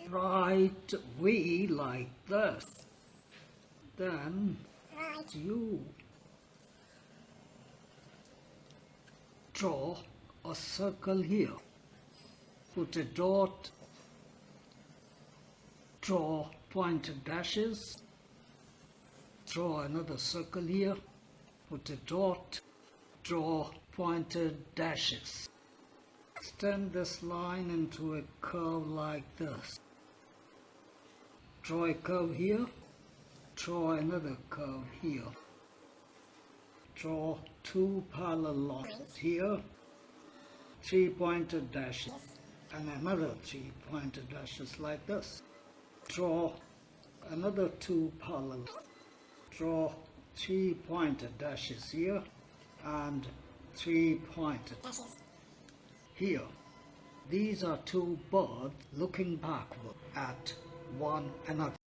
Write V like this. Then write U. Draw a circle here. Put a dot. Draw pointed dashes. Draw another circle here. Put a dot. Draw pointed dashes. Extend this line into a curve like this. Draw a curve here. Draw another curve here. Draw two parallel lines here. 3 pointed dashes and another 3 pointed dashes like this. Draw another 2 parallel. Draw 3 pointed dashes here and 3 pointed dashes here. These are two birds looking backward at one another.